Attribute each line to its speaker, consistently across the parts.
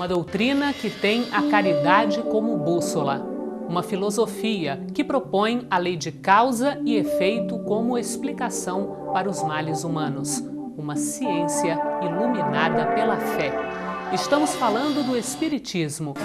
Speaker 1: doutrina que tem a caridade como bússola. Uma filosofia que propõe a lei de causa e efeito como explicação para os males humanos. Uma ciência iluminada pela fé. Estamos falando do Espiritismo.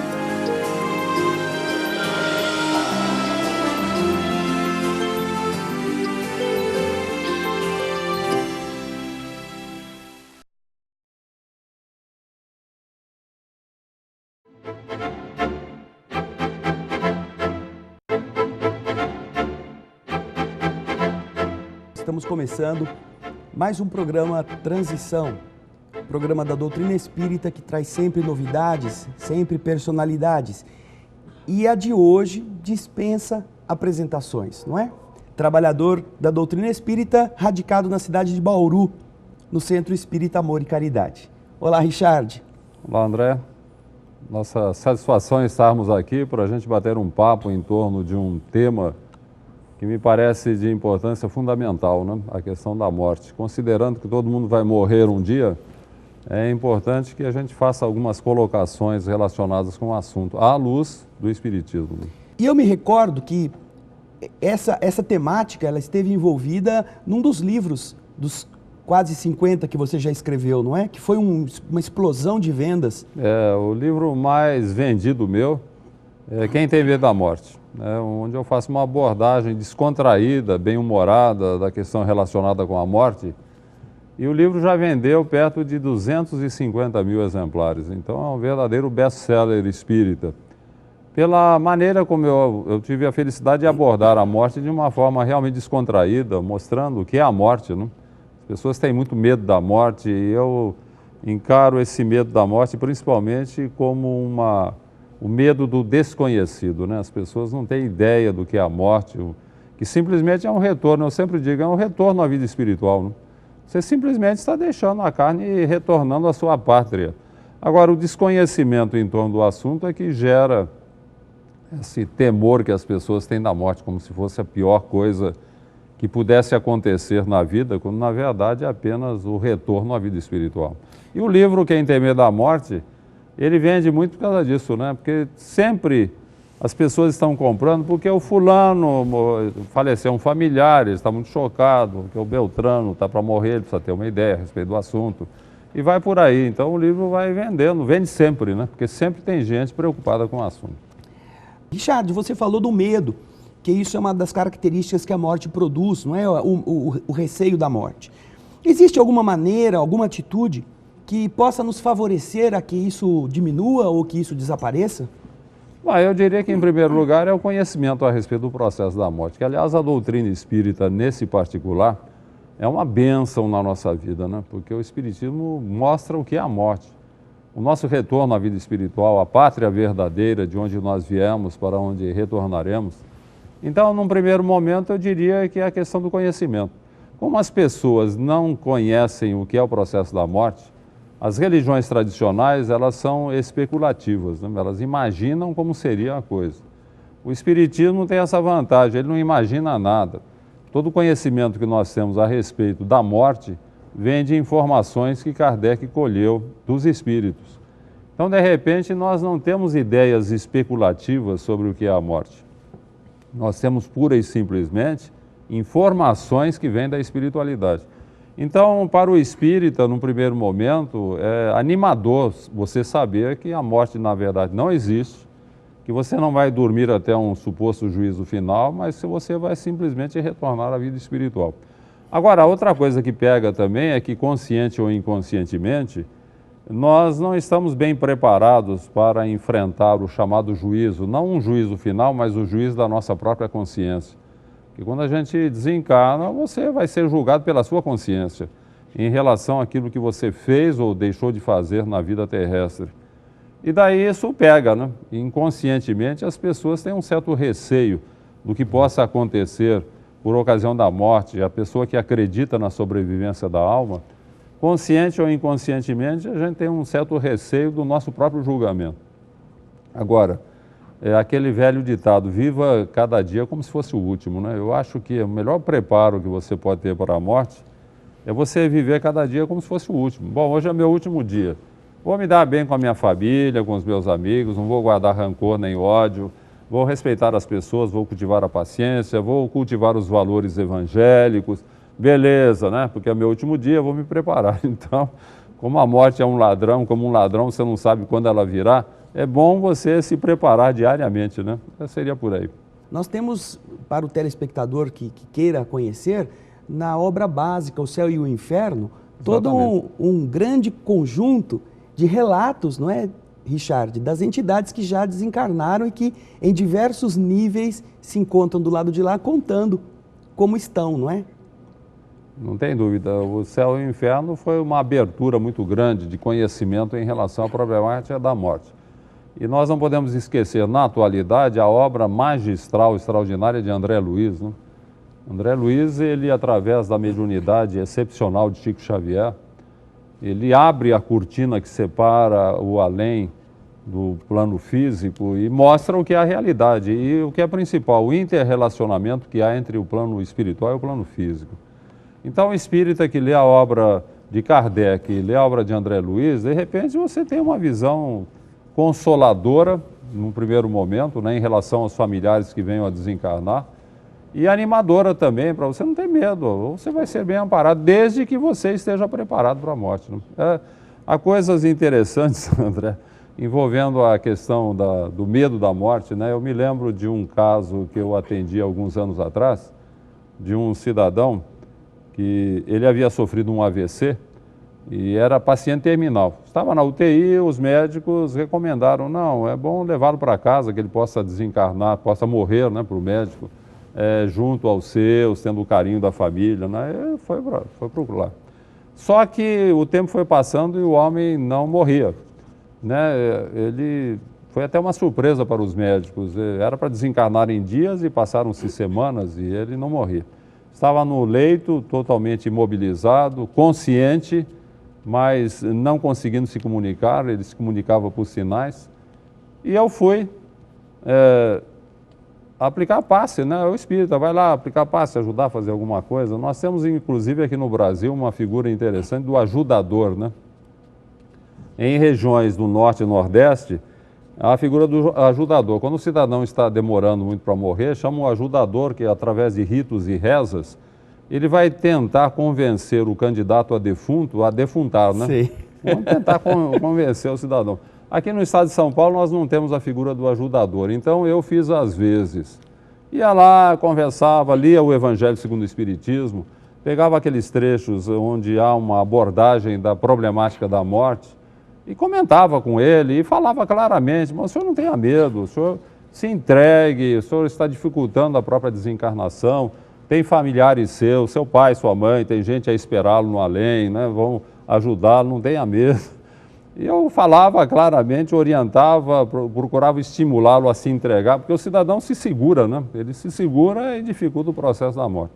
Speaker 2: Estamos começando mais um programa Transição, programa da doutrina espírita que traz sempre novidades, sempre personalidades. E a de hoje dispensa apresentações, não é? Trabalhador da doutrina espírita, radicado na cidade de Bauru, no Centro Espírita Amor e Caridade. Olá, Richard.
Speaker 3: Olá, André. Nossa satisfação é estarmos aqui para a gente bater um papo em torno de um tema que me parece de importância fundamental, né? A questão da morte. Considerando que todo mundo vai morrer um dia, é importante que a gente faça algumas colocações relacionadas com o assunto, à luz do Espiritismo.
Speaker 2: E eu me recordo que essa temática ela esteve envolvida num dos livros, dos quase 50 que você já escreveu, não é? Que foi uma explosão de vendas.
Speaker 3: O livro mais vendido meu é Quem Tem Medo da Morte, né? Onde eu faço uma abordagem descontraída, bem-humorada da questão relacionada com a morte. E o livro já vendeu perto de 250 mil exemplares, então é um verdadeiro best-seller espírita. Pela maneira como eu tive a felicidade de abordar a morte de uma forma realmente descontraída, mostrando o que é a morte, né? As pessoas têm muito medo da morte e eu encaro esse medo da morte principalmente como o medo do desconhecido, né? As pessoas não têm ideia do que é a morte, que simplesmente é um retorno, eu sempre digo, é um retorno à vida espiritual, né? Você simplesmente está deixando a carne e retornando à sua pátria. Agora, o desconhecimento em torno do assunto é que gera esse temor que as pessoas têm da morte, como se fosse a pior coisa que pudesse acontecer na vida, quando na verdade é apenas o retorno à vida espiritual. E o livro Quem Tem Medo da Morte, ele vende muito por causa disso, né? Porque sempre as pessoas estão comprando porque o fulano faleceu, um familiar, ele está muito chocado, porque o Beltrano está para morrer, ele precisa ter uma ideia a respeito do assunto. E vai por aí. Então o livro vai vendendo, vende sempre, né? Porque sempre tem gente preocupada com o assunto.
Speaker 2: Richard, você falou do medo, que isso é uma das características que a morte produz, não é? O receio da morte. Existe alguma maneira, alguma atitude que possa nos favorecer a que isso diminua ou que isso desapareça?
Speaker 3: Eu diria que, em primeiro lugar, é o conhecimento a respeito do processo da morte, que, aliás, a doutrina espírita, nesse particular, é uma bênção na nossa vida, né? Porque o Espiritismo mostra o que é a morte. O nosso retorno à vida espiritual, a pátria verdadeira, de onde nós viemos, para onde retornaremos. Então, num primeiro momento, eu diria que é a questão do conhecimento. Como as pessoas não conhecem o que é o processo da morte, as religiões tradicionais, elas são especulativas, né? Elas imaginam como seria a coisa. O Espiritismo tem essa vantagem, ele não imagina nada. Todo o conhecimento que nós temos a respeito da morte vem de informações que Kardec colheu dos espíritos. Então, de repente, nós não temos ideias especulativas sobre o que é a morte. Nós temos pura e simplesmente informações que vêm da espiritualidade. Então, para o espírita, num primeiro momento, é animador você saber que a morte, na verdade, não existe, que você não vai dormir até um suposto juízo final, mas que você vai simplesmente retornar à vida espiritual. Agora, outra coisa que pega também é que, consciente ou inconscientemente, nós não estamos bem preparados para enfrentar o chamado juízo, não um juízo final, mas o juízo da nossa própria consciência. Porque quando a gente desencarna, você vai ser julgado pela sua consciência em relação àquilo que você fez ou deixou de fazer na vida terrestre. E daí isso pega, né? Inconscientemente as pessoas têm um certo receio do que possa acontecer por ocasião da morte. A pessoa que acredita na sobrevivência da alma, consciente ou inconscientemente, a gente tem um certo receio do nosso próprio julgamento. Agora, é aquele velho ditado, viva cada dia como se fosse o último, né? Eu acho que o melhor preparo que você pode ter para a morte é você viver cada dia como se fosse o último. Bom, hoje é meu último dia. vou me dar bem com a minha família, com os meus amigos, não vou guardar rancor nem ódio, vou respeitar as pessoas, vou cultivar a paciência, vou cultivar os valores evangélicos, beleza, né? Porque é meu último dia, eu vou me preparar. Então, como a morte é um ladrão, como um ladrão você não sabe quando ela virá, é bom você se preparar diariamente, né? Seria por aí.
Speaker 2: Nós temos, para o telespectador que queira conhecer, na obra básica O Céu e o Inferno, todo um grande conjunto de relatos, não é, Richard, das entidades que já desencarnaram e que em diversos níveis se encontram do lado de lá contando como estão, não é?
Speaker 3: Não tem dúvida. O Céu e o Inferno foi uma abertura muito grande de conhecimento em relação à problemática da morte. E nós não podemos esquecer, na atualidade, a obra magistral, extraordinária de André Luiz, né? André Luiz, ele, através da mediunidade excepcional de Chico Xavier, ele abre a cortina que separa o além do plano físico e mostra o que é a realidade e o que é principal, o interrelacionamento que há entre o plano espiritual e o plano físico. Então, o espírita que lê a obra de Kardec e lê a obra de André Luiz, de repente você tem uma visão consoladora, num primeiro momento, né, em relação aos familiares que venham a desencarnar, e animadora também, para você não ter medo, você vai ser bem amparado, desde que você esteja preparado para a morte. Né? Há coisas interessantes, André, envolvendo a questão do medo da morte, né? Eu me lembro de um caso que eu atendi alguns anos atrás, de um cidadão que ele havia sofrido um AVC e era paciente terminal. Estava na UTI, os médicos recomendaram, não, é bom levá-lo para casa, que ele possa desencarnar, possa morrer, né, para o médico, junto aos seus, tendo o carinho da família, né? Foi para lá. Só que o tempo foi passando e o homem não morria, né? Ele foi até uma surpresa para os médicos, era para desencarnar em dias e passaram-se semanas e ele não morria. Estava no leito, totalmente imobilizado, consciente, mas não conseguindo se comunicar, ele se comunicava por sinais. E eu fui aplicar passe, né? O espírita vai lá aplicar passe, ajudar a fazer alguma coisa. Nós temos, inclusive, aqui no Brasil, uma figura interessante do ajudador, né? Em regiões do Norte e Nordeste, a figura do ajudador. Quando o cidadão está demorando muito para morrer, chama o ajudador, que através de ritos e rezas, ele vai tentar convencer o candidato a defunto a defuntar, né?
Speaker 2: Sim.
Speaker 3: Vamos tentar convencer o cidadão. Aqui no estado de São Paulo nós não temos a figura do ajudador, então eu fiz às vezes. Ia lá, conversava, lia o Evangelho segundo o Espiritismo, pegava aqueles trechos onde há uma abordagem da problemática da morte e comentava com ele e falava claramente, mas o senhor não tenha medo, o senhor se entregue, o senhor está dificultando a própria desencarnação, tem familiares seus, seu pai, sua mãe, tem gente a esperá-lo no além, né? Vão ajudá-lo, não tenha medo. E eu falava claramente, orientava, procurava estimulá-lo a se entregar, porque o cidadão se segura, né? Ele se segura e dificulta o processo da morte.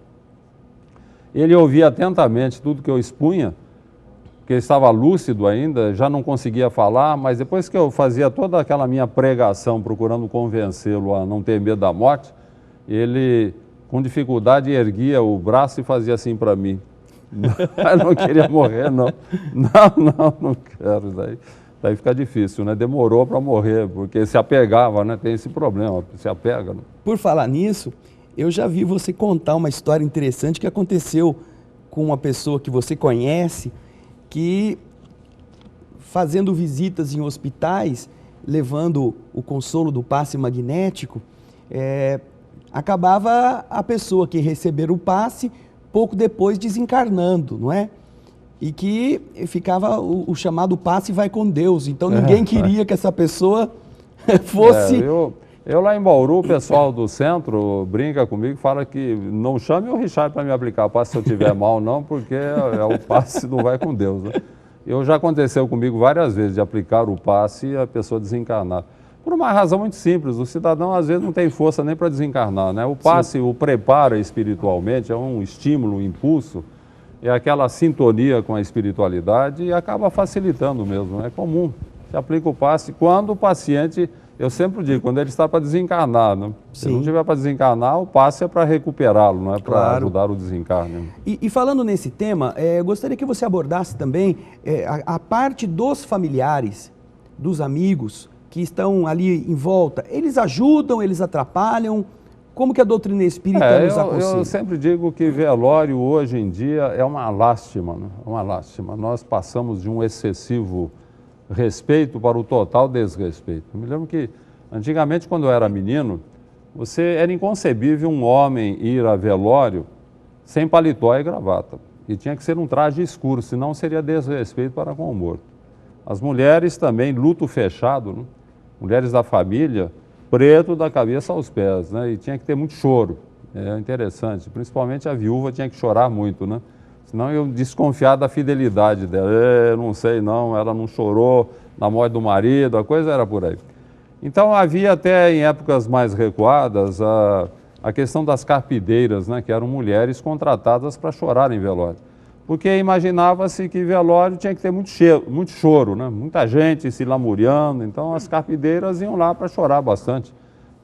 Speaker 3: Ele ouvia atentamente tudo que eu expunha, porque estava lúcido ainda, já não conseguia falar, mas depois que eu fazia toda aquela minha pregação, procurando convencê-lo a não ter medo da morte, ele, com dificuldade, erguia o braço e fazia assim para mim. Eu não queria morrer, não. Não quero. Daí fica difícil, né? Demorou para morrer, porque se apegava, né? Tem esse problema, se apega. Né?
Speaker 2: Por falar nisso, eu já vi você contar uma história interessante que aconteceu com uma pessoa que você conhece, que fazendo visitas em hospitais, levando o consolo do passe magnético, acabava a pessoa que receber o passe pouco depois desencarnando, não é? E que ficava o chamado passe vai com Deus. Então ninguém queria que essa pessoa fosse...
Speaker 3: Eu lá em Bauru, o pessoal do centro brinca comigo, fala que não chame o Richard para me aplicar o passe se eu estiver mal, não, porque o passe não vai com Deus. Né? Já aconteceu comigo várias vezes de aplicar o passe e a pessoa desencarnar. Por uma razão muito simples, o cidadão às vezes não tem força nem para desencarnar, né? O passe o prepara espiritualmente, é um estímulo, um impulso, é aquela sintonia com a espiritualidade e acaba facilitando mesmo, é comum. Se aplica o passe quando o paciente Eu sempre digo, quando ele está para desencarnar, né? Se
Speaker 2: Sim.
Speaker 3: não estiver para desencarnar, o passe é para recuperá-lo, não é para
Speaker 2: Claro.
Speaker 3: ajudar o desencarne.
Speaker 2: E falando nesse tema, eu gostaria que você abordasse também a parte dos familiares, dos amigos que estão ali em volta. Eles ajudam, eles atrapalham? Como que a doutrina espírita nos aconselha?
Speaker 3: Eu sempre digo que velório hoje em dia é uma lástima, né? É uma lástima. Nós passamos de um excessivo respeito para o total desrespeito. Eu me lembro que antigamente, quando eu era menino, era inconcebível um homem ir a velório sem paletó e gravata. E tinha que ser um traje escuro, senão seria desrespeito para com o morto. As mulheres também, luto fechado, né? Mulheres da família, preto da cabeça aos pés, né? E tinha que ter muito choro. É interessante, principalmente a viúva tinha que chorar muito, né? Senão eu desconfiar da fidelidade dela. Não sei não, ela não chorou na morte do marido, a coisa era por aí. Então havia até em épocas mais recuadas a questão das carpideiras, né? Que eram mulheres contratadas para chorar em velório. Porque imaginava-se que velório tinha que ter muito choro, né? Muita gente se lamuriando, então as carpideiras iam lá para chorar bastante,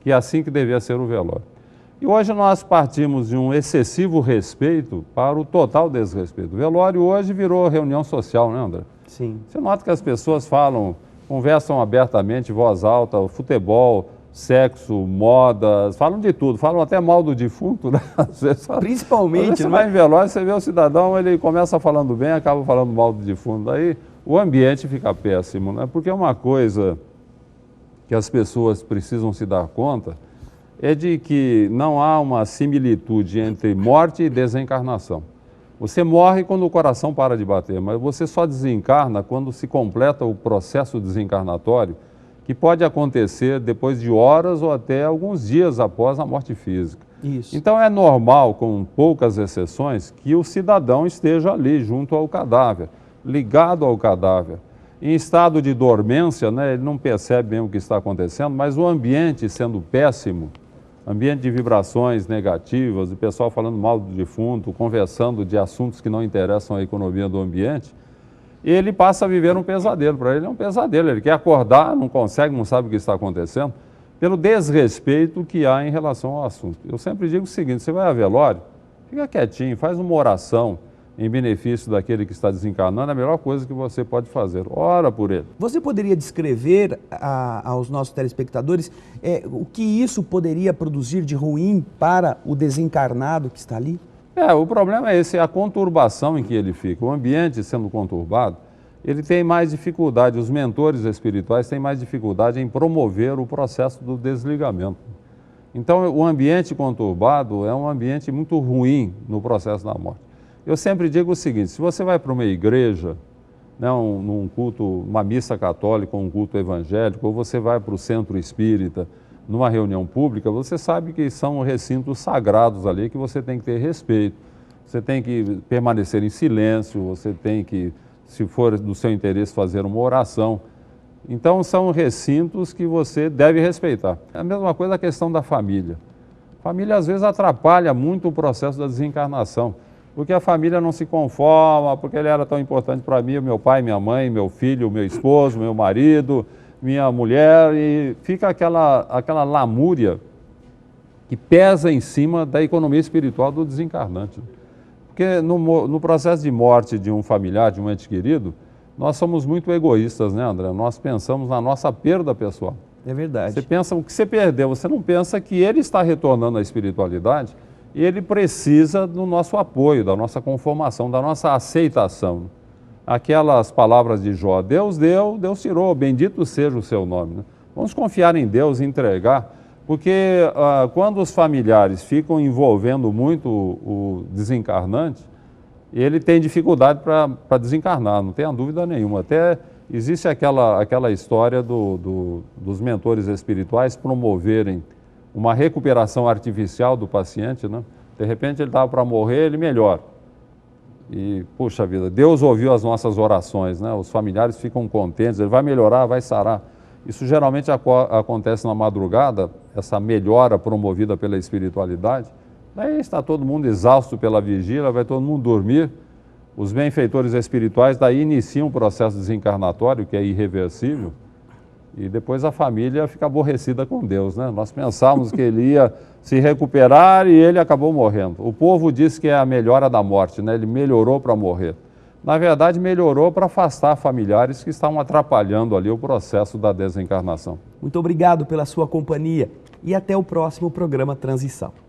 Speaker 3: que é assim que devia ser o velório. E hoje nós partimos de um excessivo respeito para o total desrespeito. O velório hoje virou reunião social, né, André?
Speaker 2: Sim.
Speaker 3: Você nota que as pessoas conversam abertamente, voz alta, futebol, sexo, modas, falam de tudo, falam até mal do defunto, né? Às vezes,
Speaker 2: Principalmente,
Speaker 3: você vai em velório, você vê o cidadão, ele começa falando bem, acaba falando mal do defunto, daí o ambiente fica péssimo, né? Porque uma coisa que as pessoas precisam se dar conta é de que não há uma similitude entre morte e desencarnação. Você morre quando o coração para de bater, mas você só desencarna quando se completa o processo desencarnatório, que pode acontecer depois de horas ou até alguns dias após a morte física.
Speaker 2: Isso.
Speaker 3: Então é normal, com poucas exceções, que o cidadão esteja ali junto ao cadáver, ligado ao cadáver. Em estado de dormência, né, ele não percebe bem o que está acontecendo, mas o ambiente sendo péssimo, ambiente de vibrações negativas, o pessoal falando mal do defunto, conversando de assuntos que não interessam à economia do ambiente, ele passa a viver um pesadelo. Para ele é um pesadelo, ele quer acordar, não consegue, não sabe o que está acontecendo, pelo desrespeito que há em relação ao assunto. Eu sempre digo o seguinte, você vai a velório, fica quietinho, faz uma oração em benefício daquele que está desencarnando, é a melhor coisa que você pode fazer, ora por ele.
Speaker 2: Você poderia descrever aos nossos telespectadores o que isso poderia produzir de ruim para o desencarnado que está ali?
Speaker 3: O problema é esse, a conturbação em que ele fica. O ambiente sendo conturbado, ele tem mais dificuldade, os mentores espirituais têm mais dificuldade em promover o processo do desligamento. Então, o ambiente conturbado é um ambiente muito ruim no processo da morte. Eu sempre digo o seguinte, se você vai para uma igreja, né, num culto, uma missa católica, um culto evangélico, ou você vai para o centro espírita, numa reunião pública, você sabe que são recintos sagrados ali que você tem que ter respeito, você tem que permanecer em silêncio, você tem que, se for do seu interesse, fazer uma oração. Então, são recintos que você deve respeitar. É a mesma coisa a questão da família. A família, às vezes, atrapalha muito o processo da desencarnação, porque a família não se conforma, porque ele era tão importante para mim, meu pai, minha mãe, meu filho, meu esposo, meu marido, minha mulher, e fica aquela lamúria que pesa em cima da economia espiritual do desencarnante. Porque no processo de morte de um familiar, de um ente querido, nós somos muito egoístas, né, André? Nós pensamos na nossa perda pessoal.
Speaker 2: É verdade.
Speaker 3: Você pensa o que você perdeu, você não pensa que ele está retornando à espiritualidade e ele precisa do nosso apoio, da nossa conformação, da nossa aceitação. Aquelas palavras de Jó, Deus deu, Deus tirou, bendito seja o seu nome. Né? Vamos confiar em Deus e entregar, porque quando os familiares ficam envolvendo muito o desencarnante, ele tem dificuldade para desencarnar, não tenha dúvida nenhuma. Até existe aquela história dos mentores espirituais promoverem uma recuperação artificial do paciente, né? De repente ele estava para morrer, ele melhora. E, puxa vida, Deus ouviu as nossas orações, né? Os familiares ficam contentes, ele vai melhorar, vai sarar. Isso geralmente acontece na madrugada, essa melhora promovida pela espiritualidade. Daí está todo mundo exausto pela vigília, vai todo mundo dormir. Os benfeitores espirituais daí iniciam um processo desencarnatório que é irreversível. E depois a família fica aborrecida com Deus, né? Nós pensávamos que ele ia se recuperar e ele acabou morrendo. O povo diz que é a melhora da morte, né? Ele melhorou para morrer. Na verdade, melhorou para afastar familiares que estavam atrapalhando ali o processo da desencarnação.
Speaker 2: Muito obrigado pela sua companhia e até o próximo programa Transição.